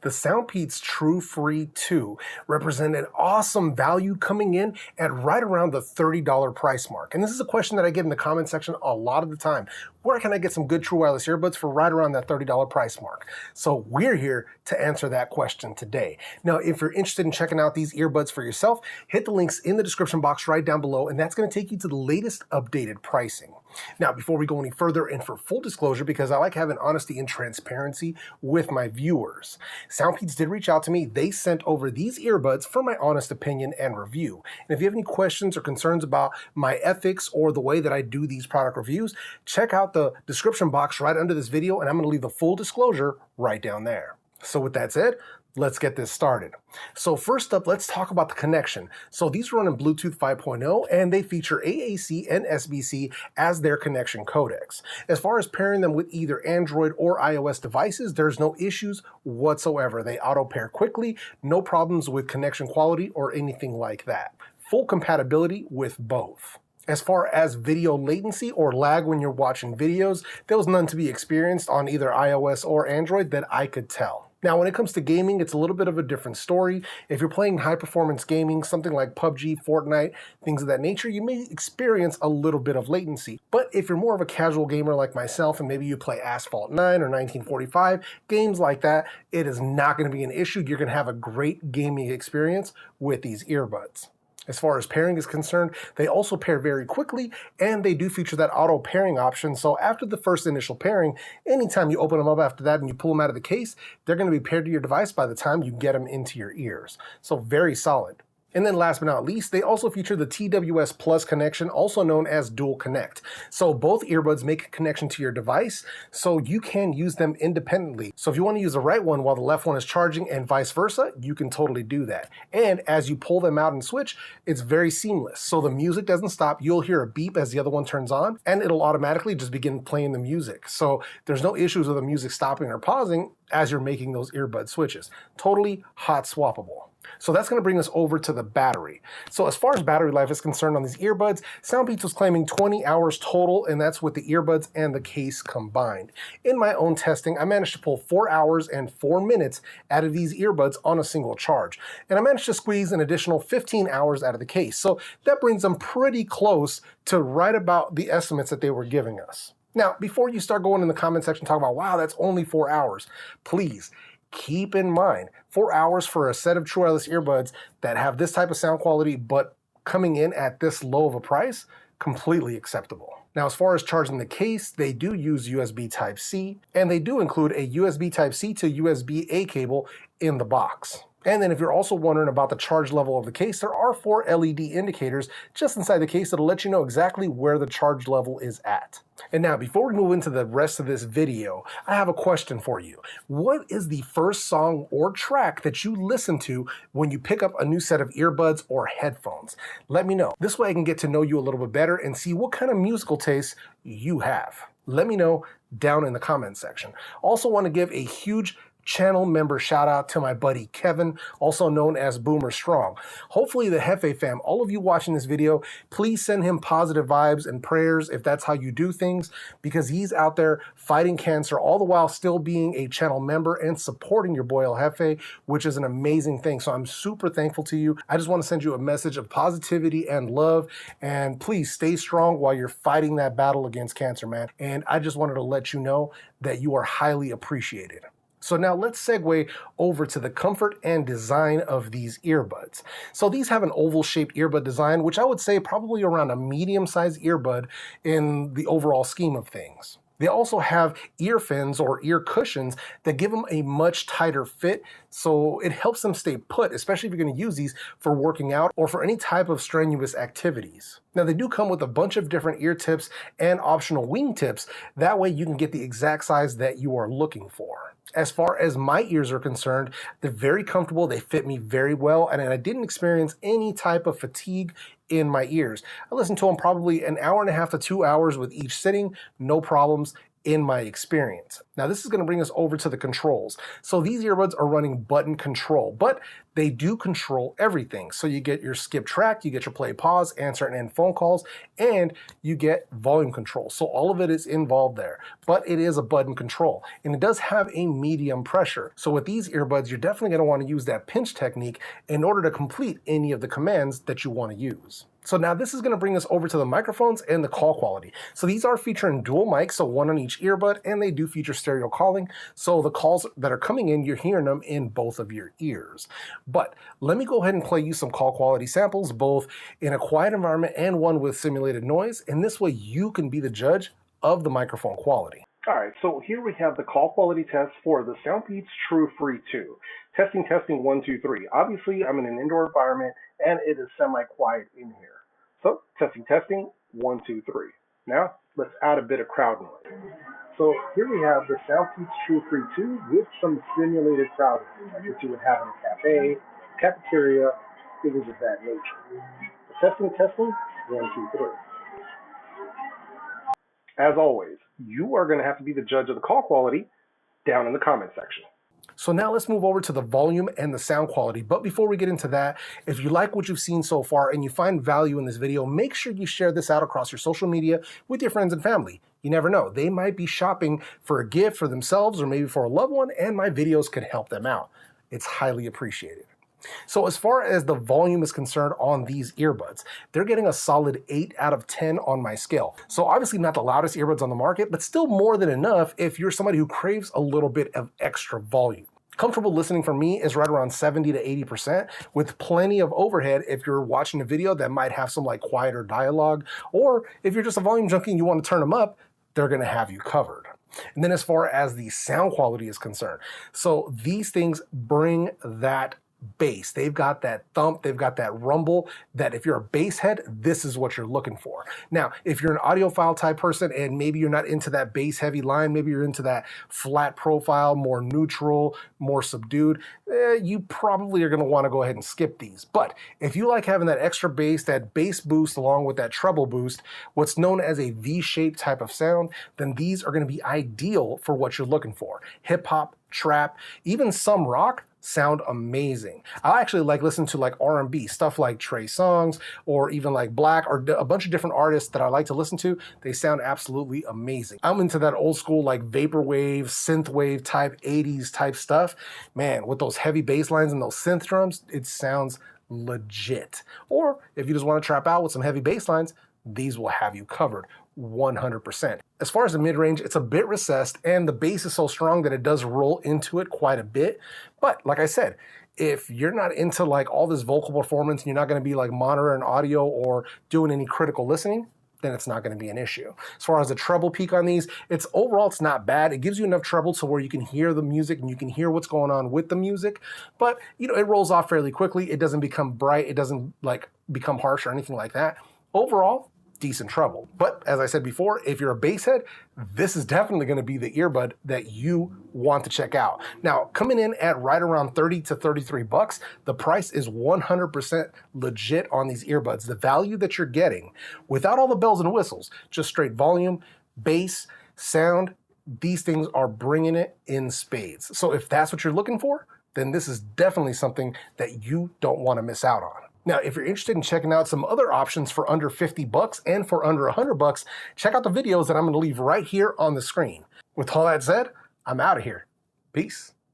The Soundpeats True Free 2 represent an awesome value coming in at right around the $30 price mark. And this is a question that I get in the comment section a lot of the time. Where can I get some good true wireless earbuds for right around that $30 price mark? So we're here to answer that question today. Now, if you're interested in checking out these earbuds for yourself, hit the links in the description box right down below, and that's going to take you to the latest updated pricing. Now, before we go any further, and for full disclosure, because I like having honesty and transparency with my viewers, Soundpeats did reach out to me. They sent over these earbuds for my honest opinion and review. And if you have any questions or concerns about my ethics or the way that I do these product reviews, check out the description box right under this video, and I'm going to leave the full disclosure right down there. So with that said, let's get this started. So first up, let's talk about the connection. So these run in Bluetooth 5.0 and they feature AAC and SBC as their connection codecs. As far as pairing them with either Android or iOS devices, there's no issues whatsoever. They auto pair quickly, no problems with connection quality or anything like that. Full compatibility with both. As far as video latency or lag when you're watching videos, there was none to be experienced on either iOS or Android that I could tell. Now, when it comes to gaming, it's a little bit of a different story. If you're playing high-performance gaming, something like PUBG, Fortnite, things of that nature, you may experience a little bit of latency. But if you're more of a casual gamer like myself, and maybe you play Asphalt 9 or 1945, games like that, it is not going to be an issue. You're going to have a great gaming experience with these earbuds. As far as pairing is concerned, they also pair very quickly, and they do feature that auto pairing option. So after the first initial pairing, anytime you open them up after that and you pull them out of the case, they're going to be paired to your device by the time you get them into your ears. So very solid. And then last but not least, they also feature the TWS Plus connection, also known as Dual Connect. So both earbuds make a connection to your device, so you can use them independently. So if you want to use the right one while the left one is charging and vice versa, you can totally do that. And as you pull them out and switch, it's very seamless. So the music doesn't stop. You'll hear a beep as the other one turns on, and it'll automatically just begin playing the music. So there's no issues with the music stopping or pausing as you're making those earbud switches. Totally hot swappable. So that's going to bring us over to the battery. So as far as battery life is concerned on these earbuds, Soundpeats was claiming 20 hours total, and that's with the earbuds and the case combined. In my own testing, I managed to pull 4 hours and 4 minutes out of these earbuds on a single charge. And I managed to squeeze an additional 15 hours out of the case. So that brings them pretty close to right about the estimates that they were giving us. Now, before you start going in the comment section talking about, wow, that's only 4 hours, please keep in mind, 4 hours for a set of true wireless earbuds that have this type of sound quality, but coming in at this low of a price, completely acceptable. Now, as far as charging the case, they do use USB Type-C, and they do include a USB Type-C to USB-A cable in the box. And then if you're also wondering about the charge level of the case, there are 4 LED indicators just inside the case that'll let you know exactly where the charge level is at. And now, before we move into the rest of this video, I have a question for you. What is the first song or track that you listen to when you pick up a new set of earbuds or headphones? Let me know. This way I can get to know you a little bit better and see what kind of musical taste you have. Let me know down in the comment section. Also want to give a huge channel member shout out to my buddy Kevin, also known as Boomer Strong. Hopefully the Hefe fam, all of you watching this video, please send him positive vibes and prayers if that's how you do things, because he's out there fighting cancer all the while still being a channel member and supporting your boy El Hefe, which is an amazing thing. So I'm super thankful to you. I just want to send you a message of positivity and love, and please stay strong while you're fighting that battle against cancer, man. And I just wanted to let you know that you are highly appreciated. So now let's segue over to the comfort and design of these earbuds. So these have an oval-shaped earbud design, which I would say probably around a medium-sized earbud in the overall scheme of things. They also have ear fins or ear cushions that give them a much tighter fit, so it helps them stay put, especially if you're going to use these for working out or for any type of strenuous activities. Now, they do come with a bunch of different ear tips and optional wing tips. That way you can get the exact size that you are looking for. As far as my ears are concerned, they're very comfortable, they fit me very well, and I didn't experience any type of fatigue in my ears. I listened to them probably an hour and a half to 2 hours with each sitting, no problems. in my experience. Now this is going to bring us over to the controls. So these earbuds are running button control, but they do control everything. So you get your skip track, you get your play pause, answer and end phone calls, and you get volume control. So all of it is involved there, but it is a button control and it does have a medium pressure. So with these earbuds, you're definitely going to want to use that pinch technique in order to complete any of the commands that you want to use. So now this is going to bring us over to the microphones and the call quality. So these are featuring dual mics, so one on each earbud, and they do feature stereo calling. So the calls that are coming in, you're hearing them in both of your ears. But let me go ahead and play you some call quality samples, both in a quiet environment and one with simulated noise. And this way you can be the judge of the microphone quality. All right, so here we have the call quality test for the SoundBeats TrueFree 2. Testing, 1, 2, 3. Obviously, I'm in an indoor environment and it is semi-quiet in here. So, testing, 1, 2, 3. Now, let's add a bit of crowd noise. So here we have the SoundBeats TrueFree 2 with some simulated crowd noise, like what you would have in a cafe, cafeteria, things of that nature. So testing, 1, 2, 3. As always, you are going to have to be the judge of the call quality down in the comment section. So now let's move over to the volume and the sound quality. But before we get into that, if you like what you've seen so far and you find value in this video, make sure you share this out across your social media with your friends and family. You never know, they might be shopping for a gift for themselves or maybe for a loved one, and my videos could help them out. It's highly appreciated. So as far as the volume is concerned on these earbuds, they're getting a solid 8 out of 10 on my scale. So obviously not the loudest earbuds on the market, but still more than enough if you're somebody who craves a little bit of extra volume. Comfortable listening for me is right around 70 to 80%, with plenty of overhead if you're watching a video that might have some like quieter dialogue, or if you're just a volume junkie and you want to turn them up, they're going to have you covered. And then as far as the sound quality is concerned, so these things bring that bass. They've got that thump, they've got that rumble, that if you're a bass head, this is what you're looking for. Now, if you're an audiophile type person and maybe you're not into that bass heavy line, maybe you're into that flat profile, more neutral, more subdued, you probably are going to want to go ahead and skip these. But if you like having that extra bass, that bass boost along with that treble boost, what's known as a V-shaped type of sound, then these are going to be ideal for what you're looking for. Hip hop, trap, even some rock sound amazing. I actually like listening to like R&B, stuff like Trey Songz or even like Black or a bunch of different artists that I like to listen to. They sound absolutely amazing. I'm into that old school like vaporwave, synthwave type 80s type stuff. Man, with those heavy bass lines and those synth drums, it sounds legit. Or if you just want to trap out with some heavy bass lines, these will have you covered 100%. As far as the mid-range, it's a bit recessed and the bass is so strong that it does roll into it quite a bit. But like I said, if you're not into like all this vocal performance and you're not going to be like monitoring audio or doing any critical listening, then it's not going to be an issue. As far as the treble peak on these, it's not bad. It gives you enough treble to where you can hear the music and you can hear what's going on with the music, but you know, it rolls off fairly quickly. It doesn't become bright. It doesn't like become harsh or anything like that. Overall, decent treble. But as I said before, if you're a bass head, this is definitely going to be the earbud that you want to check out. Now, coming in at right around 30 to 33 bucks, the price is 100% legit on these earbuds. The value that you're getting without all the bells and whistles, just straight volume, bass, sound, these things are bringing it in spades. So if that's what you're looking for, then this is definitely something that you don't want to miss out on. Now, if you're interested in checking out some other options for under 50 bucks and for under 100 bucks, check out the videos that I'm going to leave right here on the screen. With all that said, I'm out of here. Peace.